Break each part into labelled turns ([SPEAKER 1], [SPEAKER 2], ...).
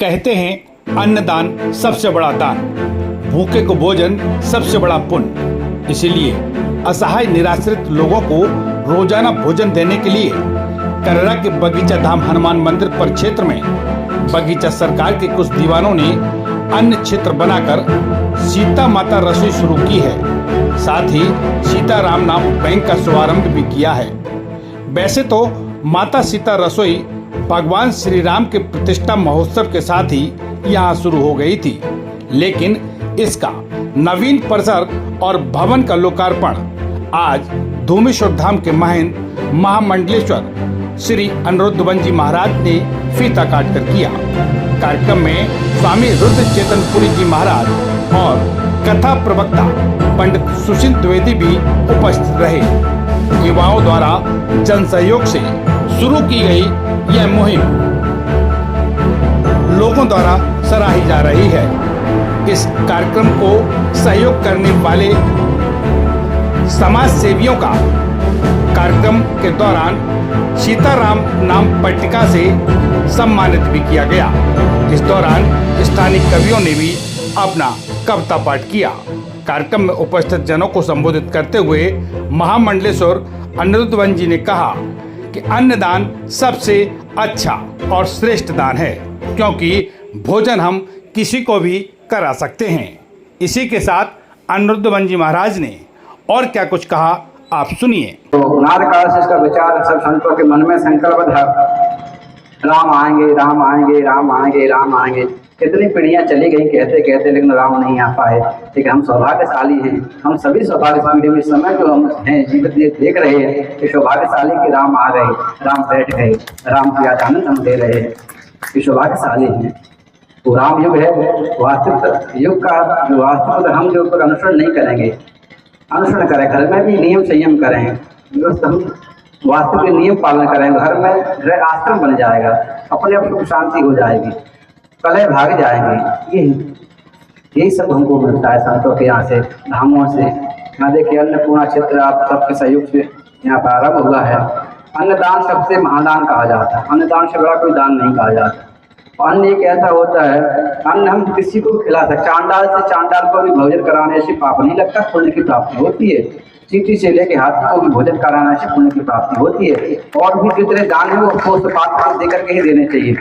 [SPEAKER 1] कहते हैं अन्नदान सबसे बड़ा दान, भूखे को भोजन सबसे बड़ा पुण्य। इसीलिए असहाय निराश्रित लोगों को रोजाना भोजन देने के लिए कररा के बगीचा धाम हनुमान मंदिर परिक्षेत्र में बगीचा सरकार के कुछ दीवानों ने अन्न क्षेत्र बनाकर सीता माता रसोई शुरू की है। साथ ही सीताराम नाम बैंक का शुभारंभ भी किया है। वैसे तो माता सीता रसोई भगवान श्री राम के प्रतिष्ठा महोत्सव के साथ ही यहाँ शुरू हो गई थी, लेकिन इसका नवीन परिसर और भवन का लोकार्पण आज धूमेश्वर धाम के महंत महामंडलेश्वर श्री अनिरुद्ध जी महाराज ने फीता काट कर किया। कार्यक्रम में स्वामी रुद्र चेतनपुरी जी महाराज और कथा प्रवक्ता पंडित सुशील द्विवेदी भी उपस्थित रहे। युवाओं द्वारा जन सहयोग से शुरू की गई यह मुहिम लोगों द्वारा सराही जा रही है। इस कार्यक्रम को सहयोग करने वाले समाज सेवियों का कार्यक्रम के दौरान सीताराम नाम पट्टिका से सम्मानित भी किया गया। इस दौरान स्थानीय कवियों ने भी अपना कविता पाठ किया। कार्यक्रम में उपस्थित जनों को संबोधित करते हुए महामंडलेश्वर अनिरुद्ध जी ने कहा कि अन्नदान सबसे अच्छा और श्रेष्ठ दान है, क्योंकि भोजन हम किसी को भी करा सकते हैं। इसी के साथ अनिरुद्ध जी महाराज ने और क्या कुछ कहा, आप सुनिए।
[SPEAKER 2] तो अनादि काल से इसका विचार सब संतों के मन में संकल्प था, राम आएंगे राम आएंगे राम आएंगे राम आएंगे। कितनी पीढ़ियां चली गई कहते कहते, लेकिन राम नहीं आ पाए। लेकिन हम सौभाग्यशाली हैं, हम सभी सौभाग्यशाली में इस समय जो हम हैं जीवित देख रहे हैं कि सौभाग्यशाली के राम आ रहे, राम बैठ गए, राम की आनंद हम ले रहे हैं, ये सौभाग्यशाली हैं। तो राम युग है वास्तविक युग का, जो वास्तविक हम जो ऊपर अनुसरण नहीं करेंगे, अनुसरण करें, घर में भी नियम संयम करें, हम वास्तविक नियम पालन करें, घर में गृह आश्रम बन जाएगा, अपने आप सुख शांति हो जाएगी, कलह भाग जाएंगे। यही सब हमको मिलता है संतों के यहाँ से, धामों से। यहाँ देखिए अन्नपूर्णा क्षेत्र आप सबके सहयोग से यहाँ प्रारंभ हुआ है। अन्नदान सबसे महादान कहा जाता है, अन्नदान से बड़ा कोई दान नहीं कहा जाता। अन्न एक ऐसा होता है, अन्न हम किसी को खिला सकते, चांडाल से चांडाल को भी भोजन कराने से पाप नहीं लगता, पुण्य की प्राप्ति होती है। चींटी से लेके हाथी को भी भोजन कराने से पुण्य की प्राप्ति होती है। और भी जितने दान है वो सुपात्र को देकर के ही देने चाहिए।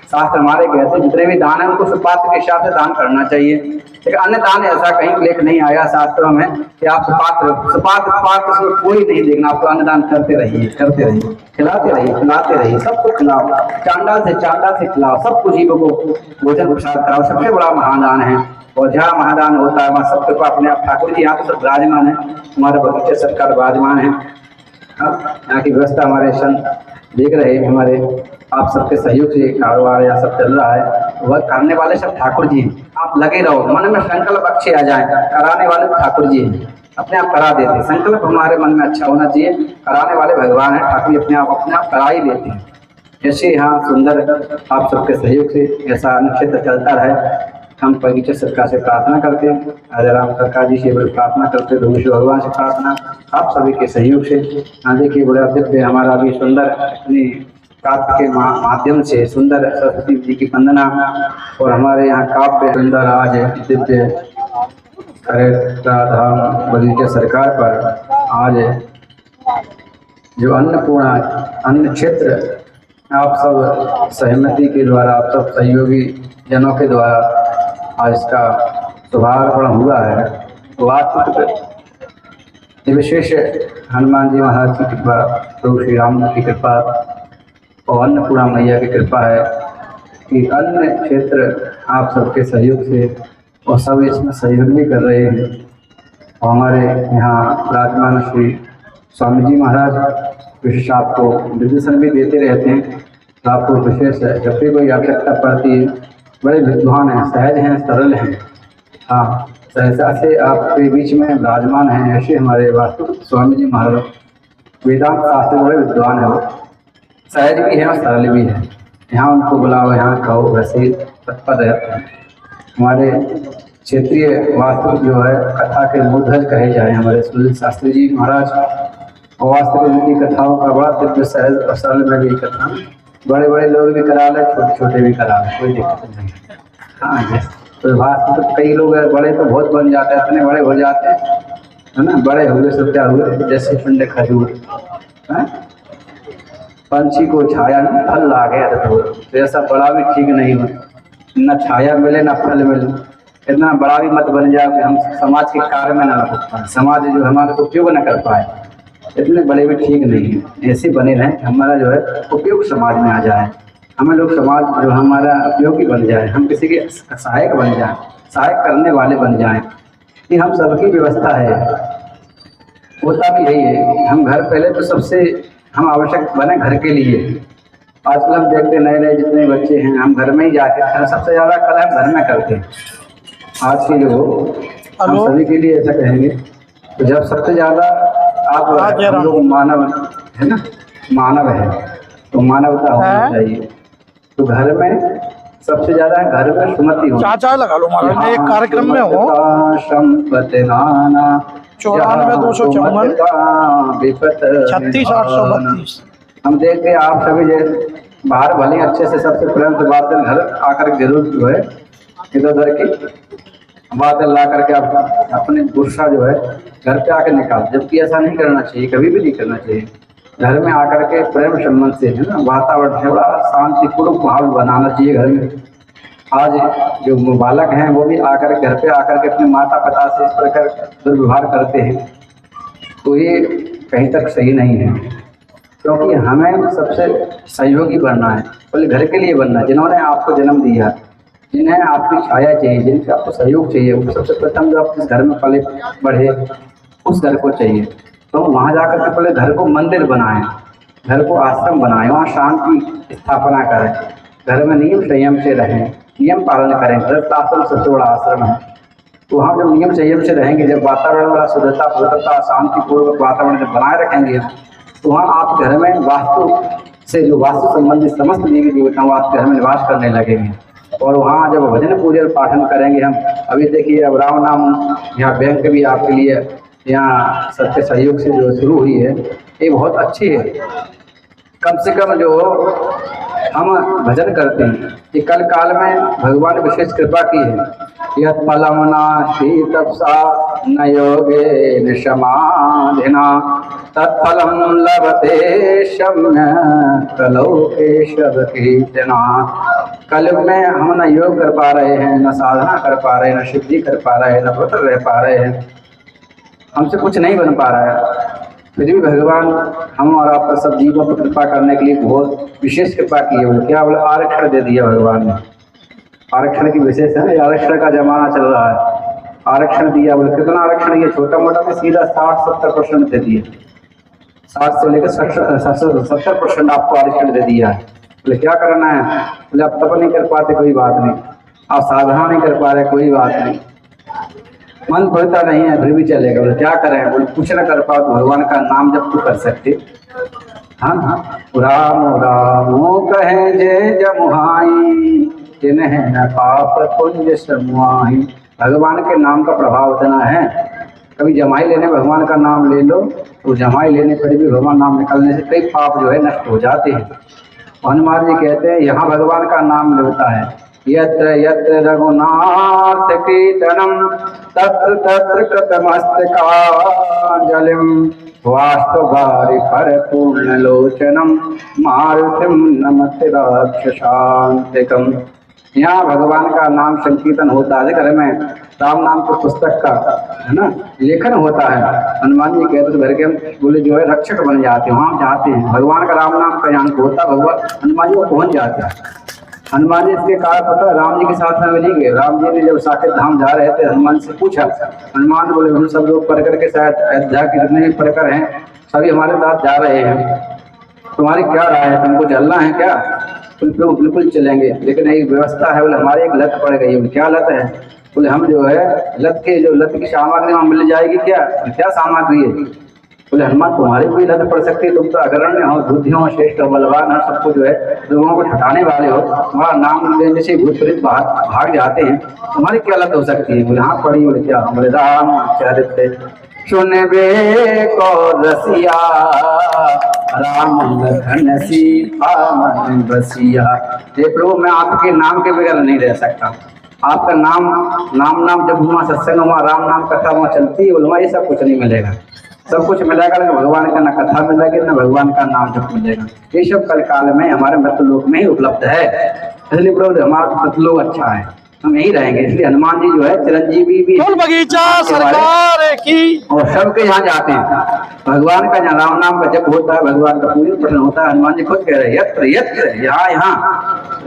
[SPEAKER 2] शास्त्र हमारे कहते हैं जितने भी दान है उनको सुपात्र के हिसाब से दान करना चाहिए। लेकिन अन्य दान ऐसा कहीं लेख नहीं आया शास्त्रों में कि आप सुपात्र से कोई नहीं देखना, आपको अन्नदान करते रहिए, खिलाते रहिए, सबको खिलाओ, चांडाल से खिलाओ, सब कुछ जीवों को भोजन प्रसाद कराओ, सबसे बड़ा महादान है। और जहाँ महादान होता है वहाँ सबको अपने आप ठाकुर जी यहाँ तो सब विराजमान है, हमारे बगीचे सरकार विराजमान है। यहाँ की व्यवस्था हमारे संत देख रहे हैं, हमारे आप सबके सहयोग से कारोबार या सब चल रहा है। वह करने वाले सब ठाकुर जी हैं, आप लगे रहो, मन में संकल्प अच्छे आ जाए, कराने वाले ठाकुर जी हैं, अपने आप करा देते हैं। संकल्प हमारे मन में अच्छा होना चाहिए, कराने वाले भगवान हैं, ठाकुर अपने आप करा ही देते हैं। ऐसे यहाँ सुंदर आप सबके सहयोग से ऐसा क्षेत्र चलता रहे। हम बगीचा सरकार से प्रार्थना करते हैं, राम सरकार जी से बड़ी प्रार्थना करते हैं, धूमेश्वर भगवान से प्रार्थना, आप सभी के सहयोग से। यहाँ देखिए बड़ा दिव्य हमारा भी सुंदर अपनी काव्य के माध्यम से सुंदर सरस्वती जी की वंदना, और हमारे यहाँ काव्य सुंदर आज दिव्य कररा धाम बगीचा सरकार पर आज जो अन्नपूर्णा अन्न क्षेत्र आप सब सहमति के द्वारा, आप सब सहयोगी जनों के द्वारा आज इसका शुभारंभ हुआ है। वास्तविक विशेष हनुमान जी महाराज की कृपा, प्रभु श्री राम की कृपा और अन्नपूर्णा मैया की कृपा है कि अन्य क्षेत्र आप सबके सहयोग से और सब इसमें सहयोग भी कर रहे हैं। और हमारे यहाँ विराजमान श्री स्वामी जी महाराज विशेष आपको निर्देशन भी देते रहते हैं, तो आपको विशेष जब भी कोई आवश्यकता पड़ती है, बड़े विद्वान हैं, सहज हैं, सरल हैं। हाँ, सहसा से आपके बीच में विराजमान हैं ऐसे हमारे वास्तु स्वामी जी महाराज, वेदांत शास्त्र बड़े विद्वान हैं, वो सहज भी हैं और सरल भी हैं। यहाँ उनको बुलाओ, यहाँ कहो, वैसे तत्पर रहते हैं। हमारे क्षेत्रीय वास्तु जो है कथा के मूलधर कहे जाए हमारे सुनील शास्त्री जी महाराज, और वास्तव में उनकी कथाओं का बड़ा दिव्य सहज और सरल में भी कथा बड़े बड़े लोग भी करा ले, छोटे छोटे भी करा ले, कोई दिक्कत नहीं। हाँ जी, प्रभास में तो कई लोग बड़े तो बहुत बन जाते हैं, इतने बड़े हो जाते हैं, है ना, बड़े हुए सब क्या हुए, जैसे पिंड खजूर, पंछी को छाया न फल लागे, तो ऐसा बड़ा भी ठीक नहीं हो, न छाया मिले न फल मिले, इतना बड़ा भी मत बन जाए कि हम समाज के कार्य में न लग पाए, समाज जो हमारा उपयोग न कर पाए, इतने बड़े भी ठीक नहीं है। ऐसे बने रहें कि हमारा जो है उपयोग समाज में आ जाए, हमें लोग समाज जो हमारा उपयोगी बन जाए, हम किसी के सहायक बन जाए, सहायक करने वाले बन जाएं, ये हम सबकी व्यवस्था है। होता भी यही है, हम घर पहले तो सबसे हम आवश्यक बने घर के लिए। आजकल हम देखते नए नए जितने बच्चे हैं, हम घर में ही जाके सबसे ज़्यादा कदम घर में करते हैं। आज के जो हम सभी के लिए ऐसा कहेंगे, तो जब सबसे ज़्यादा आप हम लोग मानव है ना, मानव है तो मानवता होनी चाहिए, तो घर में सबसे ज्यादा घर में सुमति हो।
[SPEAKER 3] चाचा लगा लो महाराज, मैं एक कार्यक्रम में हूँ,
[SPEAKER 2] संपत्ति नाना
[SPEAKER 3] 94 254 36 832।
[SPEAKER 2] हम देखते हैं आप सभी जैसे बाहर भले अच्छे से सबसे प्रेम से बात घर आकर जरूर जो है इधर उधर की बातें ला करके आप अपने गुस्सा जो है घर पे आकर निकाल, जबकि ऐसा नहीं करना चाहिए, कभी भी नहीं करना चाहिए। घर में आकर के प्रेम संबंध से है ना वातावरण है बड़ा शांतिपूर्ण माहौल बनाना चाहिए घर में। आज जो बालक हैं वो भी आकर घर पे आकर के अपने माता पिता से इस प्रकार दुर्व्यवहार करते हैं, तो ये कहीं तक सही नहीं है, क्योंकि हमें सबसे सहयोगी बनना है, बोले घर के लिए बनना है। जिन्होंने आपको जन्म दिया, जिन्हें आपकी छाया चाहिए, जिनसे आपको सहयोग चाहिए, वो सबसे प्रथम जो आप इस घर में पले बढ़े उस घर को चाहिए। तो वहाँ जाकर के पहले घर को मंदिर बनाएं, घर को आश्रम बनाएं, वहाँ शांति स्थापना करें, घर में नियम संयम से रहें, नियम पालन करें। गृहस्थाश्रम सबसे बड़ा आश्रम है, तो वहाँ जब नियम संयम से रहेंगे, जब वातावरण वाला शुद्धता पवित्रता शांतिपूर्वक वातावरण जब बनाए रखेंगे, तो वहाँ आप घर में वास्तु से जो वास्तु संबंधित समस्त देवी देवताओं आपके घर में निवास करने लगेंगे। और वहाँ जब भजन पूजन पाठन करेंगे हम, अभी देखिए अब राम नाम यहाँ बैंक भी आपके लिए यहाँ सबके सहयोग से जो शुरू हुई है, ये बहुत अच्छी है। कम से कम जो हम भजन करते हैं, कि कल काल में भगवान ने विशेष कृपा की है। यत् फलम नास्ति तपसा न योगेन समाधिना तत्फलम लभते शम्य कलौ केशव कीर्तना। कलयुग में हम न योग कर पा रहे हैं, न साधना कर पा रहे हैं, न सिद्धि कर पा रहे हैं, न पवित्र रह पा रहे हैं, हमसे कुछ नहीं बन पा रहा है। फिर भी भगवान हम और आप सब जीवों पर कृपा करने के लिए बहुत विशेष कृपा की है। बोले क्या, बोले आरक्षण दे दिया भगवान ने। आरक्षण की विशेष है, आरक्षण का जमाना चल रहा है, आरक्षण दिया। बोले कितना आरक्षण दिया, छोटा मोटा में सीधा 60-70% दे दिए, 60 से लेकर 70% आपको आरक्षण दे दिया है। बोले क्या करना है, बोले आप तप नहीं कर पाते कोई बात नहीं, आप साधना नहीं कर पा रहे कोई बात नहीं, मन पड़ता नहीं है फिर भी चलेगा। बोले क्या करें, बोले कुछ न कर पाओ तो भगवान का नाम जब तू कर सकते। हाँ हाँ, राम रामो कहे जय जमुहाई जिन्हें न पाप पुण्य समुहाई। भगवान के नाम का प्रभाव इतना है, कभी जमाई लेने भगवान का नाम ले लो तो जमाई लेने पर भी भगवान नाम निकलने से कई पाप जो है नष्ट हो जाते हैं। हनुमान जी कहते हैं यहाँ भगवान का नाम लेता है, यत्र यत्र रघुनाथ कीर्तनम तत्र तत्र कृतमस्तकांजलिं वास्तवारि परिपूर्ण लोचनम मारुतिम नमते राक्षसांतिकम। यहाँ भगवान का नाम संकीर्तन होता है, घर में राम नाम के पुस्तक का है ना लेखन होता है। हनुमान जी कहते घर के हम बोले जो है रक्षक बन जाते हैं, वहाँ जाते हैं भगवान का राम नाम का यहाँ होता, भगवान हनुमान जी को पहुँच जाता है। हनुमान जी इसके कारण पता है राम जी के साथ में मिली गए। राम जी ने जब साकेत धाम जा रहे थे, हनुमान से पूछा, हनुमान बोले हम सब लोग पढ़ करके शायद अयोध्या के जितने भी पढ़कर हैं सभी हमारे साथ जा रहे हैं, तुम्हारी क्या राय है, तुमको चलना है क्या? बिल्कुल चलेंगे, लेकिन एक व्यवस्था है। बोले हमारी एक लत पड़ गई। क्या लत है? बोले हम जो है लत की सामग्री वहाँ मिल जाएगी क्या सामग्री है? बोले हनुमान तुम्हारी कोई लत पड़ सकती है, तुम तो अग्रण्य हो, बुद्धि हो, श्रेष्ठ हो, बलवान हो, सबको जो है लोगों को ठटाने वाले हो, तुम्हारा नाम लेने से भूत प्रेत भाग जाते हैं, तुम्हारी क्या लत हो सकती है? बोले हाँ पड़ी। बोले क्या? बोले राम चरित सुनबे को रसिया राम लखन सीता मन बसिया। हे प्रभु, मैं आपके नाम के बगैर नहीं रह सकता। आपका नाम नाम जब वहाँ सत्संग हुआ, राम नाम कथा वहाँ चलती है, वहाँ ये सब कुछ नहीं मिलेगा। सब कुछ मिलेगा लेकिन भगवान का ना कथा मिलेगी ना भगवान का नाम जब मिलेगा। ये सब कल काल में हमारे मृतलोक में ही उपलब्ध है। इसलिए प्रभु हमारा मृतलोक अच्छा है, हम यही रहेंगे। इसलिए हनुमान जी जो है चिरंजीवी भी
[SPEAKER 3] फूल बगीचा सरकार की,
[SPEAKER 2] और सबके यहाँ जाते हैं। भगवान का जहाँ राम नाम का जप होता है, भगवान का पूजन पठन होता है, हनुमान जी खुद कह रहे हैं यत्र यत्र यहाँ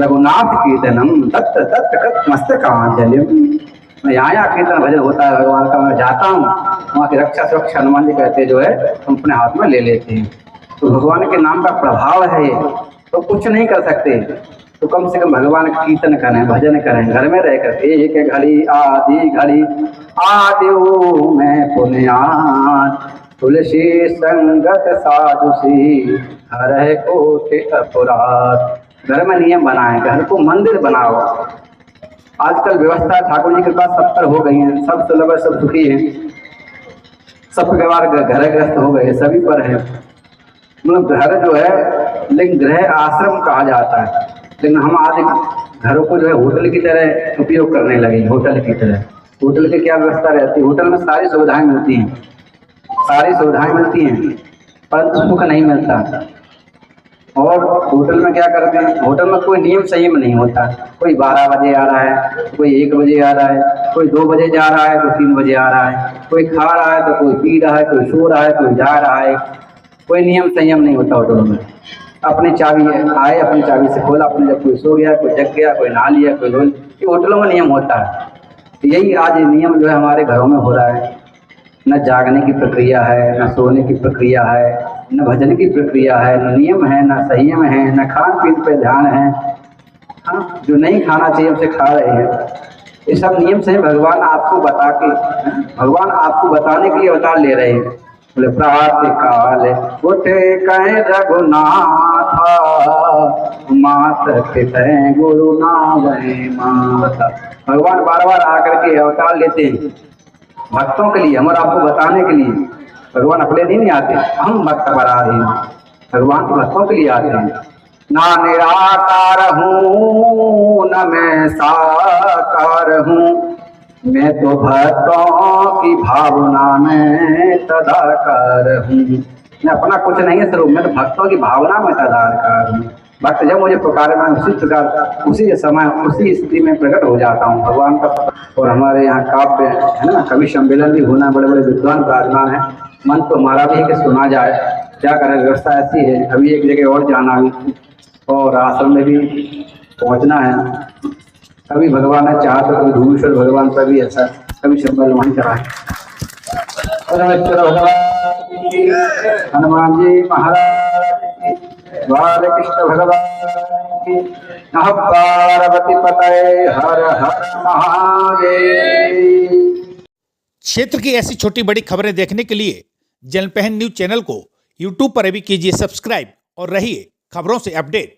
[SPEAKER 2] रघुनाथ कीर्तनम तत्र तत्र कृत मस्तकांजलिम। मैं यहाँ कीर्तन भजन होता है भगवान का, मैं जाता हूँ, वहाँ की रक्षा सुरक्षा हनुमान जी कहते जो है हम अपने हाथ में ले लेते हैं। तो भगवान के नाम का प्रभाव है ये, तो कुछ नहीं कर सकते। तो कम से कम भगवान का कीर्तन करें, भजन करें, घर में रह कर। एक घड़ी आदि घड़ी आदिओ मैं पुण्यान, तुलसी संगत साधुसी हरे कोटि अपराध। घर में नियम बनाएं, घर को मंदिर बनाओ। आजकल व्यवस्था ठाकुर जी के पास सब पर हो गई है, सब सुलभ है, सब सुखी है, सब व्यवहार घर ग्रस्त हो गए, सभी पर है। मतलब घर जो है, लेकिन गृह आश्रम कहा जाता है, लेकिन हम आज घरों को जो है होटल की तरह उपयोग करने लगे। होटल की तरह, होटल की क्या व्यवस्था रहती है? होटल में सारी सुविधाएं मिलती हैं, सारी सुविधाएं मिलती हैं, परंतु सुख नहीं मिलता। और होटल में क्या करते हैं? होटल में कोई नियम संयम नहीं होता। कोई 12 बजे आ रहा है, कोई 1 बजे आ रहा है, कोई 2 बजे जा रहा है, कोई 3 बजे आ रहा है, कोई खा रहा है तो कोई पी रहा है, कोई सो रहा है, कोई जा रहा है। कोई नियम संयम नहीं होता होटल में। अपनी चाबी आए, अपनी चाबी से खोला, अपने जब कोई सो गया, कोई जग गया, कोई नहा लिया, कोई धो। ये होटलों में नियम होता है। यही आज नियम जो है हमारे घरों में हो रहा है। न जागने की प्रक्रिया है, न सोने की प्रक्रिया है, न भजन की प्रक्रिया है, न नियम है, न संयम है, न खान पीन पे ध्यान है। हाँ, जो नहीं खाना चाहिए उसे खा रहे हैं। ये सब नियम से भगवान आपको बता के, भगवान आपको बताने के लिए अवतार ले रहे हैं। बोले प्रातः काल उठे कहे रघुनाथ, मात पिता गुरु नावै माता। भगवान बार बार आकर के अवतार लेते हैं भक्तों के लिए, हमारा आपको बताने के लिए। भगवान अपने नहीं आते, हम भक्त बना रहे हैं। भगवान भक्तों के लिए आते हैं। ना निराकार हूँ न मैं साकार हूँ, मैं तो भक्तों की भावना में तदाकार हूँ। मैं अपना कुछ नहीं है स्वरूप, मैं तो भक्तों की भावना में तदाकार हूँ। भक्त जब मुझे पुकारे मैं उसी प्रकार, उसी समय, उसी स्थिति में प्रकट हो जाता हूँ भगवान का। और हमारे यहाँ काव्य है ना, कवि सम्मेलन भी होना, बड़े बड़े विद्वान विराजमान है। मन तो हमारा भी है कि सुना जाए, क्या करें, व्यवस्था ऐसी है। अभी एक जगह और जाना भी और आश्रम में भी पहुँचना है। कभी भगवान ने चाहा तो कभी धूमेश्वर भगवान पर भी ऐसा कभी सम्मेलन वहीं कराए। हनुमान जी महाराज, बालकृष्ण भगवान की, नमः पार्वती पतये, हर हर महादेव।
[SPEAKER 1] क्षेत्र की ऐसी छोटी बड़ी खबरें देखने के लिए जनपहन न्यूज चैनल को यूट्यूब पर भी कीजिए सब्सक्राइब और रहिए खबरों से अपडेट।